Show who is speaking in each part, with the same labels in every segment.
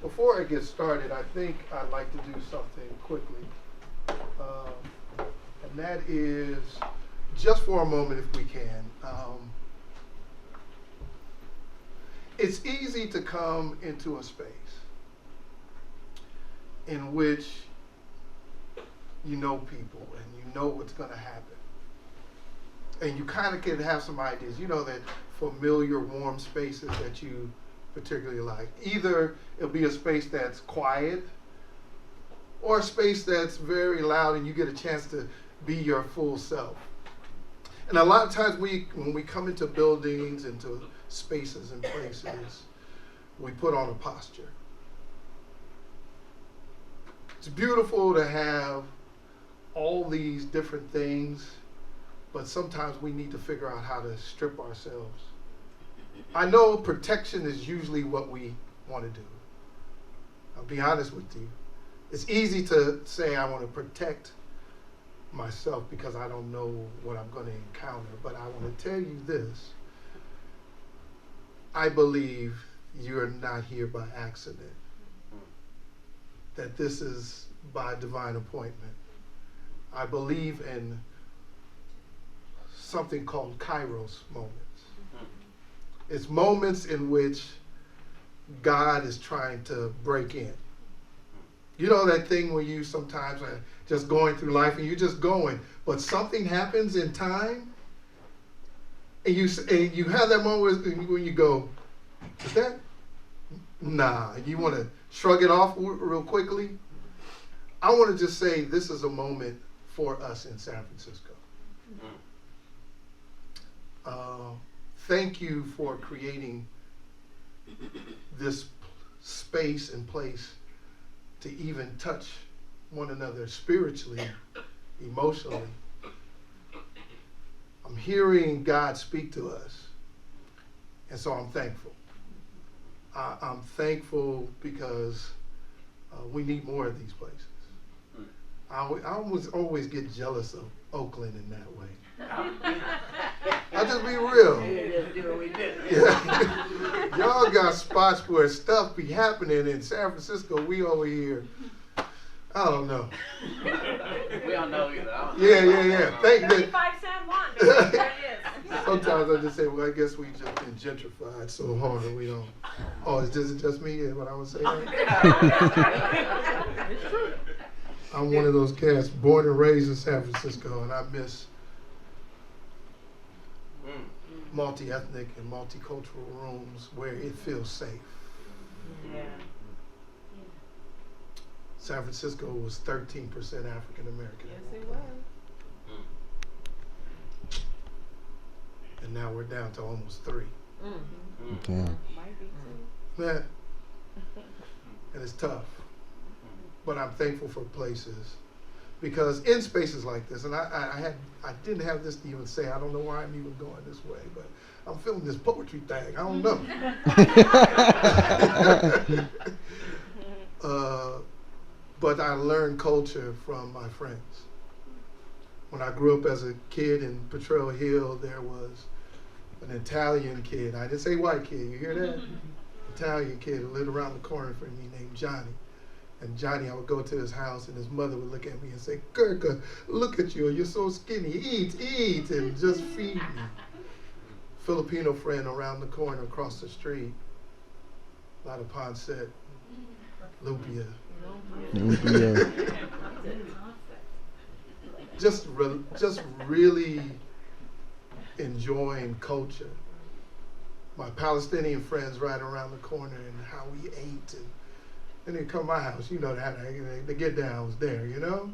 Speaker 1: Before I get started, I think I'd like to do something quickly. And that is, just for a moment if we can, it's easy to come into a space in which you know people and you know what's going to happen. And you kind of can have some ideas, you know, that familiar, warm spaces that you particularly like. Either it'll be a space that's quiet or a space that's very loud and you get a chance to be your full self. And a lot of times when we come into buildings, into spaces and places, we put on a posture. It's beautiful to have all these different things, but sometimes we need to figure out how to strip ourselves. I know protection is usually what we want to do. I'll be honest with you. It's easy to say I want to protect myself because I don't know what I'm going to encounter, but I want to tell you this. I believe you're not here by accident, that this is by divine appointment. I believe in something called Kairos moments. It's moments in which God is trying to break in. You know that thing where you sometimes are just going through life and you're just going, but something happens in time, and you have that moment when you go, is that? Nah. You want to shrug it off real quickly. I want to just say this is a moment for us in San Francisco. Thank you for creating this space and place to even touch one another spiritually, emotionally. I'm hearing God speak to us, and so I'm thankful. I'm thankful because we need more of these places. I always get jealous of Oakland in that way. I'll just be real. Yeah. Y'all got spots where stuff be happening in San Francisco. We over here, I don't know.
Speaker 2: We don't know either.
Speaker 1: Yeah. Thank you.
Speaker 3: 35 San Juan, baby. There it is.
Speaker 1: Sometimes I just say, well, I guess we just been gentrified so hard that we don't. Oh, is this just me? Is what I would say?
Speaker 3: It's true.
Speaker 1: I'm one of those cats born and raised in San Francisco, and I miss multi-ethnic and multicultural rooms where it feels safe.
Speaker 3: Yeah.
Speaker 1: San Francisco was 13% African American.
Speaker 3: Yes, it was.
Speaker 1: And now we're down to almost 3.
Speaker 4: Yeah.
Speaker 3: Might be too.
Speaker 1: Yeah. And it's tough. But I'm thankful for places, because in spaces like this, and I didn't have this to even say. I don't know why I'm even going this way, but I'm feeling this poetry thing. I don't know. But I learned culture from my friends. When I grew up as a kid in Potrero Hill, there was an Italian kid. I didn't say white kid. You hear that? Italian kid who lived around the corner from me named Johnny. And Johnny, I would go to his house, and his mother would look at me and say, Kirk, look at you. You're so skinny. Eat, and just feed me. Filipino friend around the corner across the street. A lot of pancit, lupia. Just really enjoying culture. My Palestinian friends right around the corner and how we ate. And they come to my house, you know, the get down was there, you know?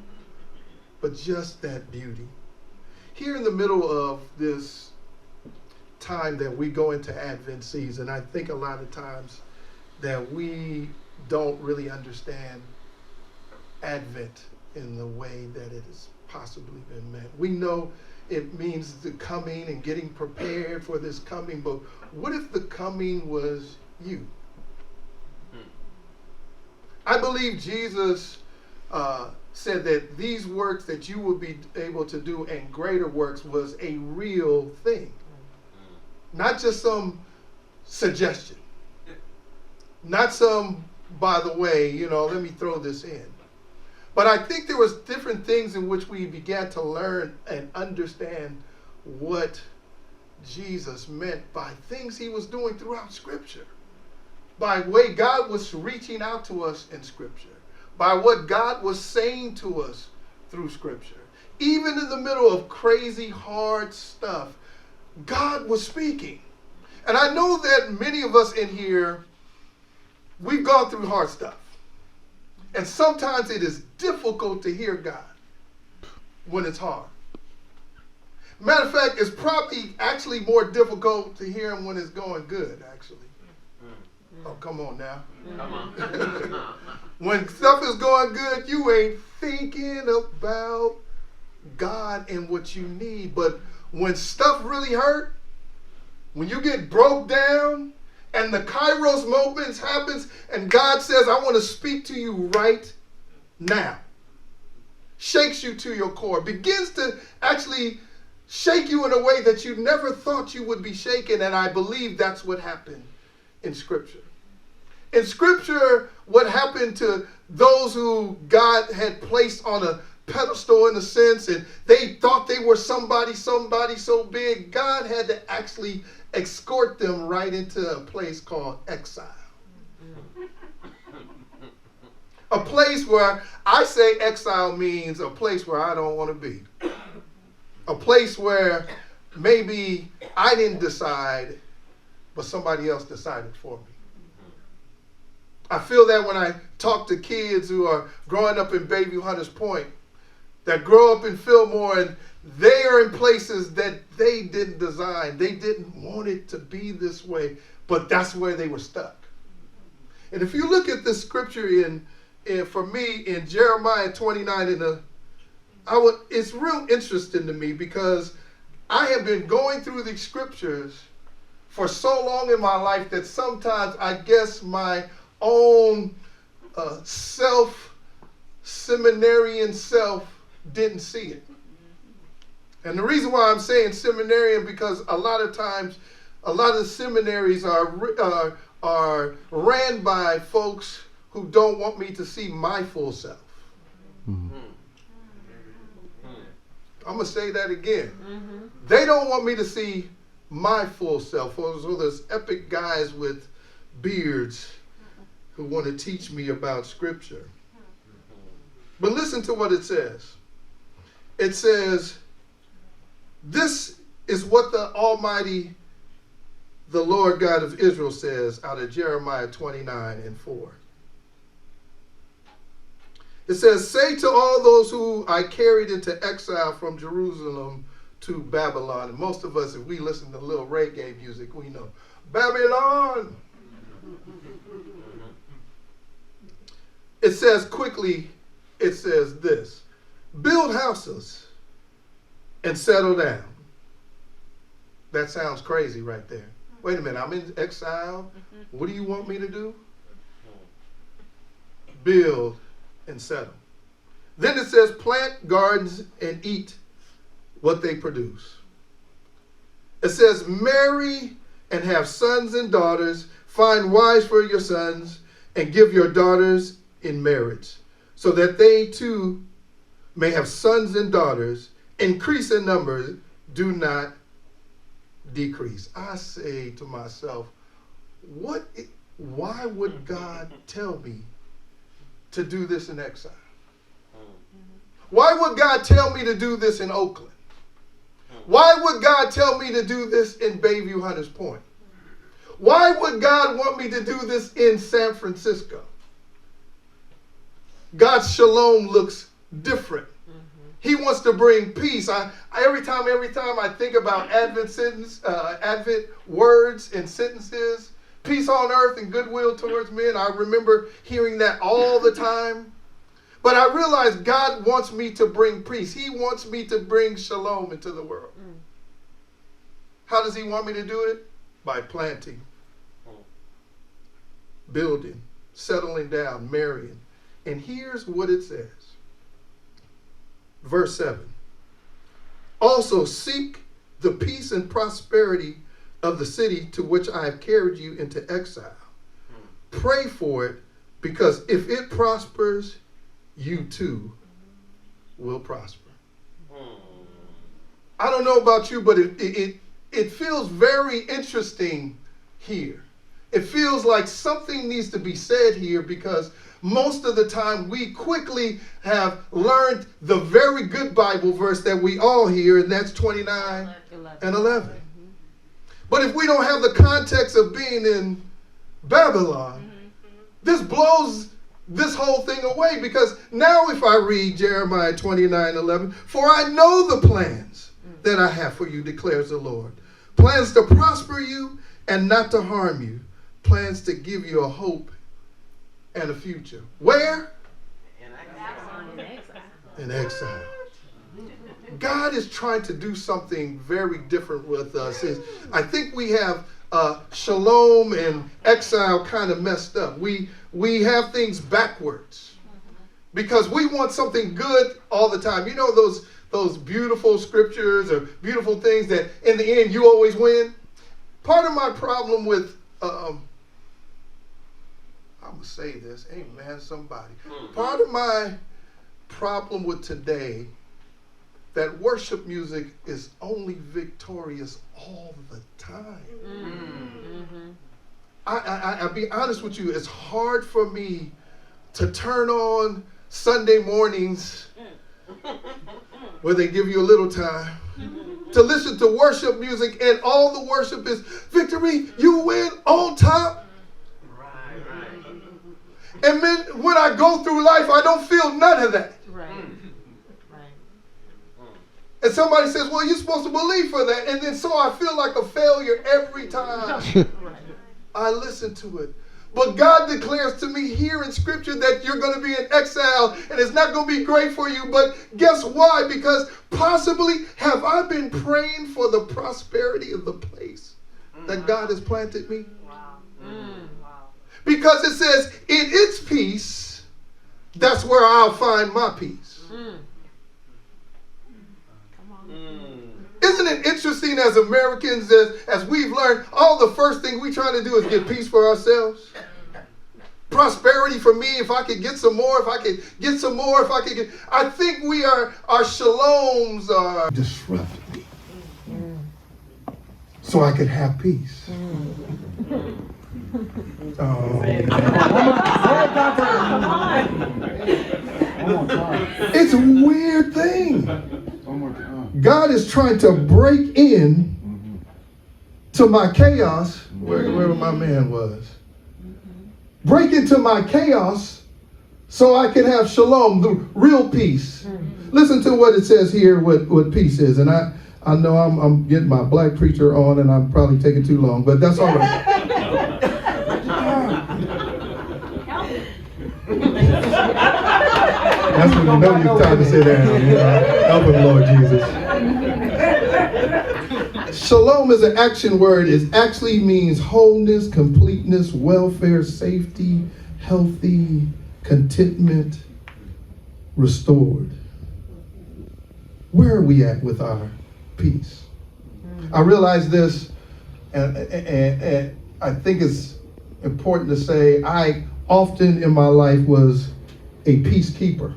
Speaker 1: But just that beauty. Here in the middle of this time that we go into Advent season, I think a lot of times that we don't really understand Advent in the way that it has possibly been meant. We know it means the coming and getting prepared for this coming, but what if the coming was you? I believe Jesus said that these works that you will be able to do and greater works was a real thing. Not just some suggestion. Not some by the way, let me throw this in. But I think there was different things in which we began to learn and understand what Jesus meant by things he was doing throughout Scripture. By the way God was reaching out to us in Scripture. By what God was saying to us through Scripture. Even in the middle of crazy, hard stuff, God was speaking. And I know that many of us in here, we've gone through hard stuff. And sometimes it is difficult to hear God when it's hard. Matter of fact, it's probably actually more difficult to hear him when it's going good, actually. Oh, come on now.
Speaker 2: Come on.
Speaker 1: When stuff is going good, you ain't thinking about God and what you need. But when stuff really hurt, when you get broke down, and the Kairos moments happens, and God says, I want to speak to you right now. Shakes you to your core. Begins to actually shake you in a way that you never thought you would be shaken. And I believe that's what happened in Scripture. In Scripture, what happened to those who God had placed on a pedestal in a sense, and they thought they were somebody so big, God had to actually escort them right into a place called exile. A place where I say exile means a place where I don't want to be. A place where maybe I didn't decide, but somebody else decided for me. I feel that when I talk to kids who are growing up in Bayview Hunters Point, that grow up in Fillmore, and they are in places that they didn't design. They didn't want it to be this way, but that's where they were stuck. And if you look at this scripture for me in Jeremiah 29, it's real interesting to me because I have been going through these scriptures for so long in my life that sometimes I guess my own seminarian self didn't see it. And the reason why I'm saying seminarian, because a lot of times, a lot of the seminaries are ran by folks who don't want me to see my full self. Mm-hmm. I'm going to say that again. Mm-hmm. They don't want me to see my full self. So there's epic guys with beards who want to teach me about Scripture. But listen to what it says. It says, this is what the Almighty, the Lord God of Israel says out of Jeremiah 29:4. It says, say to all those who I carried into exile from Jerusalem to Babylon. And most of us, if we listen to a little reggae music, we know, Babylon. It says quickly, it says this, build houses and settle down. That sounds crazy right there. Wait a minute, I'm in exile. What do you want me to do? Build and settle. Then it says plant gardens and eat what they produce. It says marry and have sons and daughters, find wives for your sons, and give your daughters in marriage, so that they too may have sons and daughters, increase in numbers, do not decrease. I say to myself, why would God tell me to do this in exile? Why would God tell me to do this in Oakland? Why would God tell me to do this in Bayview Hunters Point? Why would God want me to do this in San Francisco? God's shalom looks different. He wants to bring peace. Every time I think about Advent words and sentences, peace on earth and goodwill towards men, I remember hearing that all the time. But I realize God wants me to bring peace. He wants me to bring shalom into the world. How does he want me to do it? By planting, building, settling down, marrying. And here's what it says. Verse 7. Also seek the peace and prosperity of the city to which I have carried you into exile. Pray for it Because if it prospers, you too will prosper. I don't know about you, but it feels very interesting here. It feels like something needs to be said here, because most of the time we quickly have learned the very good Bible verse that we all hear, and that's 29 and 11. But if we don't have the context of being in Babylon, this blows this whole thing away, because now if I read Jeremiah 29:11, for I know the plans that I have for you, declares the Lord. Plans to prosper you and not to harm you. Plans to give you a hope and a future. Where? In exile. God is trying to do something very different with us. I think we have shalom and exile kind of messed up. We have things backwards because we want something good all the time. You know those beautiful scriptures or beautiful things that in the end you always win? Part of my problem with, I'm going to say this, amen, somebody. Part of my problem with today, that worship music is only victorious all the time. I'll be honest with you, it's hard for me to turn on Sunday mornings where they give you a little time to listen to worship music and all the worship is victory, you win, on top. And then when I go through life, I don't feel none of that. And somebody says, well, you're supposed to believe for that. And then so I feel like a failure every time I listen to it. But God declares to me here in Scripture that you're going to be in exile and it's not going to be great for you. But guess why? Because possibly have I been praying for the prosperity of the place that God has planted me? Because it says, in its peace, that's where I'll find my peace. Isn't it interesting as Americans, as we've learned, all the first thing we try to do is get peace for ourselves? Prosperity for me, if I could get some more, if I could get some more, if I could get... I think our shaloms are disrupted me so I could have peace. It's a weird thing. God is trying to break in to my chaos, wherever my man was. Break into my chaos so I can have shalom, the real peace. Listen to what it says here, what peace is. And I know I'm getting my black preacher on and I'm probably taking too long, but that's all right. That's when you know it's time to sit down. You know? Help him, Lord Jesus. Shalom is an action word. It actually means wholeness, completeness, welfare, safety, healthy, contentment, restored. Where are we at with our peace? I realize this, and I think it's important to say I often in my life was a peacekeeper.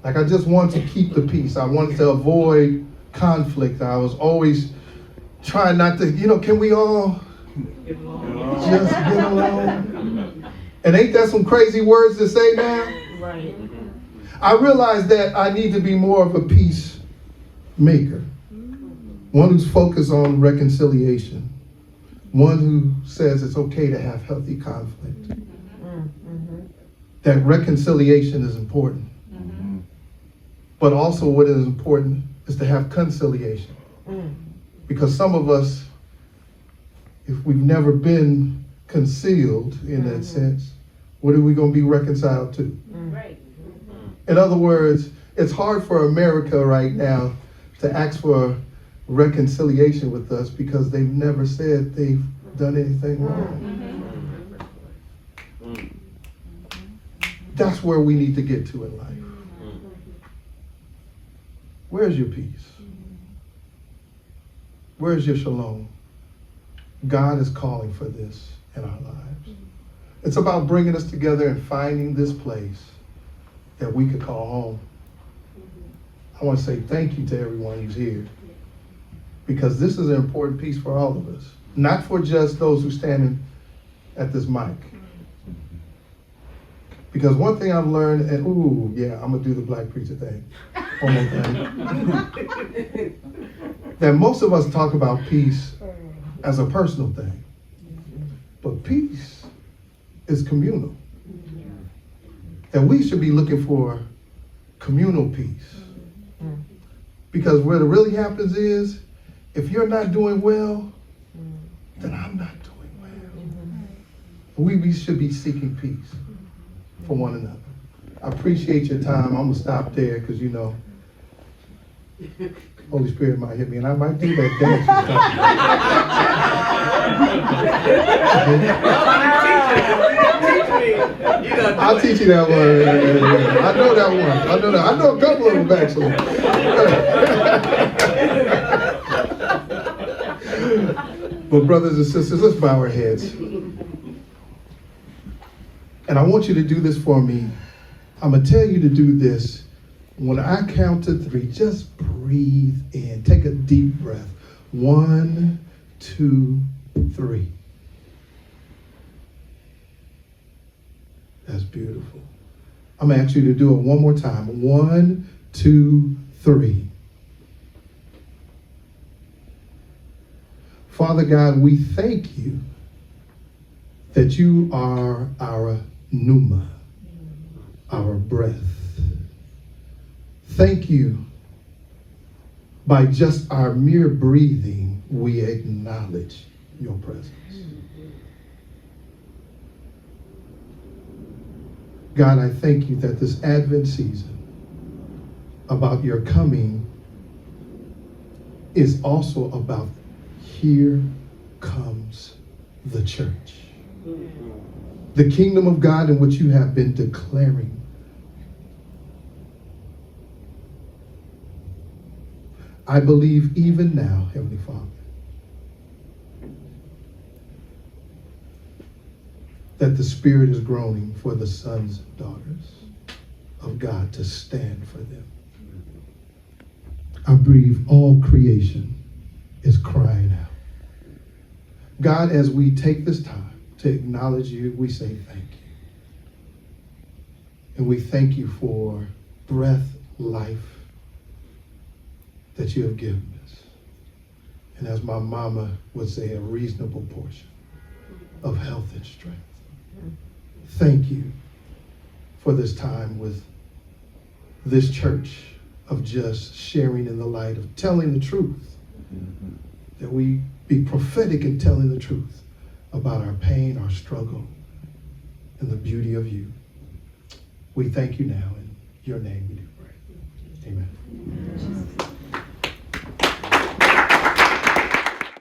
Speaker 1: Like I just wanted to keep the peace. I wanted to avoid conflict. I was always trying not to, can we all just get along? And ain't that some crazy words to say now?
Speaker 3: Right.
Speaker 1: I realized that I need to be more of a peacemaker. One who's focused on reconciliation. One who says it's okay to have healthy conflict. That reconciliation is important. But also what is important is to have conciliation. Because some of us, if we've never been concealed in that sense, what are we going to be reconciled to?
Speaker 3: Right.
Speaker 1: In other words, it's hard for America right now to ask for reconciliation with us because they've never said they've done anything wrong. That's where we need to get to in life. Where's your peace? Where's your shalom? God is calling for this in our lives. It's about bringing us together and finding this place that we could call home. I want to say thank you to everyone who's here, because this is an important piece for all of us, not for just those who stand at this mic. Because one thing I've learned, and I'm gonna do the black preacher thing, one more thing, that most of us talk about peace as a personal thing, but peace is communal. That we should be looking for communal peace. Because what really happens is, if you're not doing well, then I'm not doing well. We should be seeking peace for one another. I appreciate your time. I'm gonna stop there because Holy Spirit might hit me, and I might do that dance. I'll teach you that one. I know that one. I know a couple of them actually. But brothers and sisters, let's bow our heads. And I want you to do this for me. I'm gonna tell you to do this. When I count to 3, just breathe in. Take a deep breath. 1, 2, 3. That's beautiful. I'm going to ask you to do it one more time. 1, 2, 3. Father God, we thank you that you are our pneuma, our breath. Thank you. By just our mere breathing, we acknowledge your presence. God, I thank you that this Advent season about your coming is also about here comes the church. The kingdom of God in which you have been declaring. I believe even now, Heavenly Father, that the Spirit is groaning for the sons and daughters of God to stand for them. I believe all creation is crying out. God, as we take this time to acknowledge you, we say thank you. And we thank you for breath, life, that you have given us. And as my mama would say, a reasonable portion of health and strength. Thank you for this time with this church of just sharing in the light of telling the truth. That we be prophetic in telling the truth about our pain, our struggle, and the beauty of you. We thank you now. In your name we do pray. Amen.